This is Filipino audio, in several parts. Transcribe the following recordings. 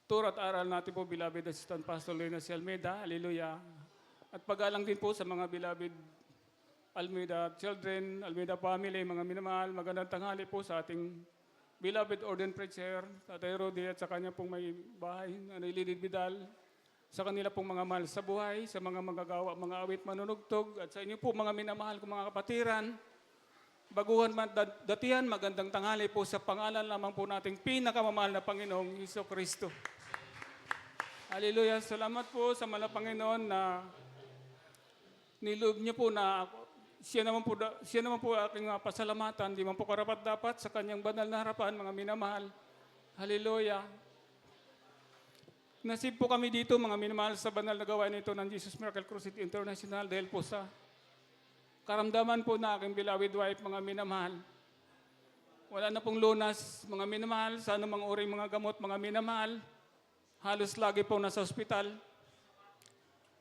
Tour at aral natin po, beloved Assistant Pastor Lena C. Almeida. Hallelujah. At pagalang din po sa mga beloved Almeida children, Almeida family, mga minamahal, magandang tanghali po sa ating beloved ordained preacher, Tatay Rudy, at sa kanya pong may bahay, Nanay Lilid Vidal, sa kanila pong mga mahal sa buhay, sa mga magagawa, mga awit manunugtog, at sa inyo po mga minamahal kong mga kapatiran, baguhan datihan, magandang tanghali po sa pangalan lamang po nating pinakamamahal na Panginoong Hesus Kristo. Hallelujah. Salamat po sa mahal na Panginoon na niloob niyo po na siya naman po aking pasalamatan, di man po karapat dapat sa kanyang banal na harapan, mga minamahal. Hallelujah. Nasib po kami dito, mga minamahal, sa banal na gawain ito ng Jesus Miracle Crusade International dahil po sa karamdaman po na aking beloved wife, mga minamahal. Wala na pong lunas, mga minamahal, sa anumang uring mga gamot, mga minamahal. Halos lagi po nasa ospital.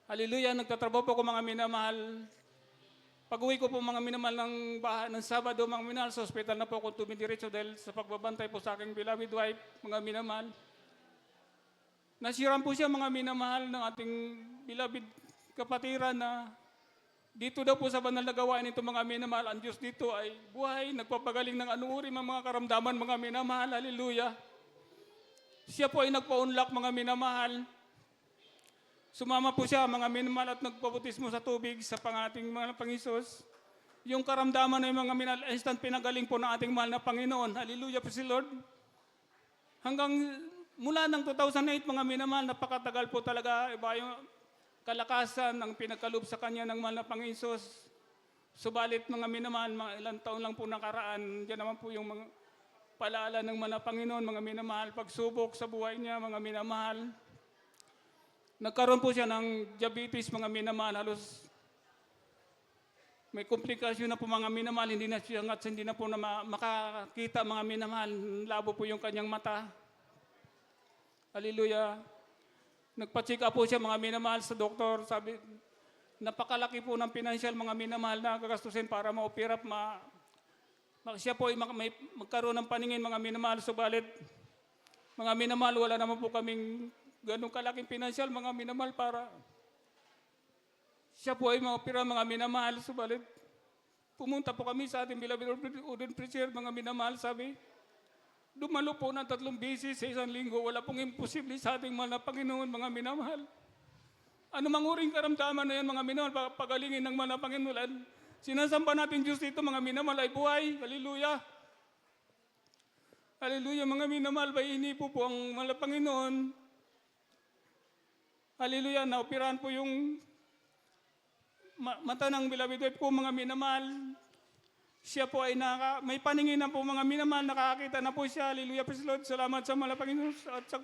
Hallelujah, nagtatrabaho po ko, mga minamahal. Pag-uwi ko po, mga minamahal, ng Sabado, mga minamahal, sa ospital na po ako tumidiretso dahil sa pagbabantay po sa aking beloved wife, mga minamahal. Nasiran po siya, mga minamahal, ng ating beloved kapatiran na dito daw po sa banal na gawain nito, mga minamahal, ang Diyos dito ay buhay, nagpapagaling ng anuri mga karamdaman, mga minamahal. Hallelujah. Siya po ay nagpa-unlock, mga minamahal. Sumama po siya, mga minamahal, at nagpabutismo sa tubig sa pangating mga Panginoon. Yung karamdaman na yung mga minamahal, instant pinagaling po ng ating mahal na Panginoon. Hallelujah, praise the Lord. Hanggang mula ng 2008, mga minamahal, napakatagal po talaga, iba yung kalakasan ang pinagkaloob sa kanya ng mahal na Panginoon. Subalit, mga minamahal, mga ilang taon lang po nakaraan, diyan naman po yung mga palaala ng mahal na Panginoon, mga minamahal, pagsubok sa buhay niya, mga minamahal. Nagkaroon po siya ng diabetes, mga minamahal, halos may komplikasyon na po, mga minamahal, hindi na siya hindi na po na makakita, mga minamahal, labo po yung kanyang mata. Hallelujah. Nagpa-check up po siya, mga minamahal, sa doktor. Sabi, napakalaki po ng financial, mga minamahal, na gagastusin para ma-opera. Siya po ay magkaroon ng paningin, mga minamahal. Subalit, mga minamahal, wala naman po kaming ganong kalaking financial, mga minamahal, para siya po ay ma-opera, mga minamahal. Subalit, pumunta po kami sa ating beloved ordained preacher, mga minamahal. Sabi, dumalo po ng 3 beses sa isang linggo. Wala pong imposible sa ating mahal na Panginoon, mga minamahal. Ano mang uring karamdaman na yan, mga minamahal, pagalingin ng mahal na Panginoon. Sinasamba natin Diyos dito, mga minamahal, ay buhay. Hallelujah. Hallelujah, mga minamahal, bayini po ang mahal na Panginoon. Hallelujah, naoperahan po yung mata ng beloved wife ko, mga minamahal. Siya po ay may paningin na po, mga minamahal, nakakita na po siya. Hallelujah, praise the Lord. Salamat sa mahal na Panginoon at sa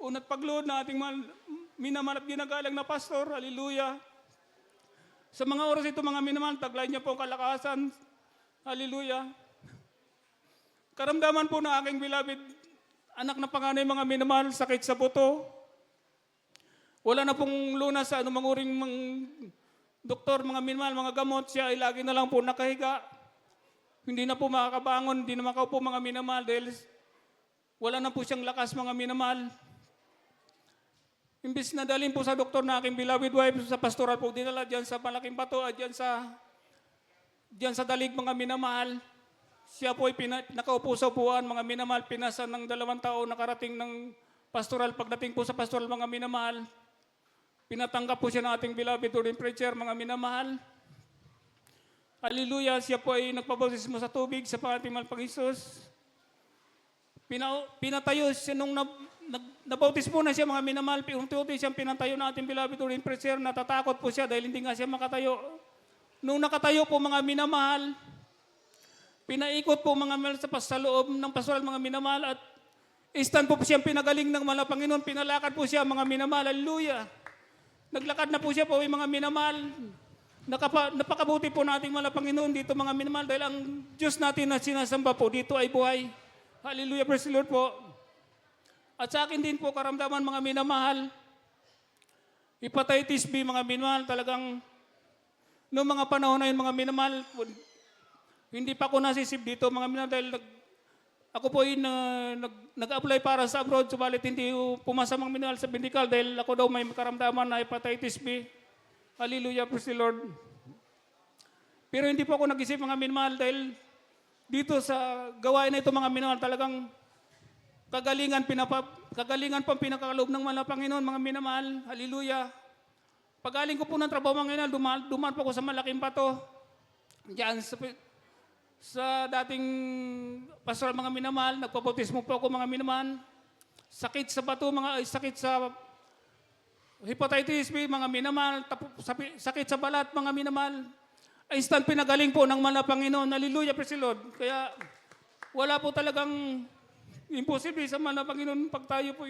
unat paglood na ating minamahal at ginagalang na pastor. Hallelujah. Sa mga oras ito, mga minamahal, taglay niya po ang kalakasan. Hallelujah. Karamdaman po na aking beloved anak na panganay, mga minamahal, sakit sa buto. Wala na pong lunas sa anumang uring doktor, mga minamahal, mga gamot. Siya ay lagi na lang po nakahiga. Hindi na po makakabangon, hindi na makaupo, mga minamahal, dahil wala na po siyang lakas, mga minamahal. Imbis na dalhin po sa doktor na aking beloved wife, sa pastoral po dinala dyan sa Malaking Bato at dyan sa Dalig, mga minamahal. Siya po ay nakaupo sa upuan, mga minamahal, pinasa ng 2 taon nakarating ng pastoral. Pagdating po sa pastoral, mga minamahal, pinatanggap po siya ng ating beloved ordained preacher, mga minamahal. Hallelujah, siya po ay nagpabautismo sa tubig sa pangating mahal Panginoon. Pinatayo siya nung nabautismo na siya, mga minamahal. Unti-unti siyang pinatayo ng ating beloved ordained preacher. Natatakot po siya dahil hindi nga siya makatayo. Nung nakatayo po, mga minamahal, pinaikot po, mga minamahal, sa loob ng pastoral, mga minamahal, at instant po siyang pinagaling ng mahal na Panginoon. Pinalakad po siya, mga minamahal. Hallelujah. Naglakad na po siya po, mga minamahal. Napakabuti po nating mahal na Panginoon dito, mga minamahal, dahil ang Diyos natin na sinasamba po dito ay buhay. Hallelujah, praise the Lord po. At sa akin din po karamdaman, mga minamahal, hepatitis B, mga minamahal, talagang noong mga panahon na yun, mga minamahal, hindi pa ako nasisip dito, mga minamahal, dahil ako po ay nag-apply para sa abroad, subalit hindi pumasa mga minahal sa medical dahil ako daw may karamdaman na hepatitis B. Hallelujah, praise the Lord. Pero hindi po ako nag-isip mga minahal dahil dito sa gawain na ito mga minahal talagang kagalingan pang pinakakaloob ng mga Panginoon, mga minamahal. Hallelujah. Pagaling ko po ng trabaho mga minamahal, dumaan po ako sa malaking bato. Diyan sa dating pastoral mga minamahal, nagpabautismo po ako mga minamahal. Sakit sa bato, sakit sa hepatitis B, mga minamahal, sakit sa balat, mga minamahal. Instant pinagaling po ng mga Panginoon. Hallelujah, praise the Lord. Kaya wala po talagang imposible sa mga Panginoon pag tayo po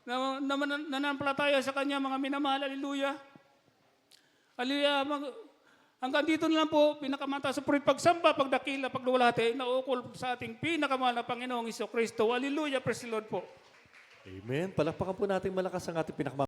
nananampalataya sa Kanya, mga minamahal. Hallelujah. Hallelujah. Hanggang dito na lang po, pinakamata sa pagsamba, pagdakila, pagluwalhati, naukol sa ating pinakamahal na Panginoong Iso Kristo. Hallelujah, praise the Lord po. Amen. Palakpakan po natin malakas ang ating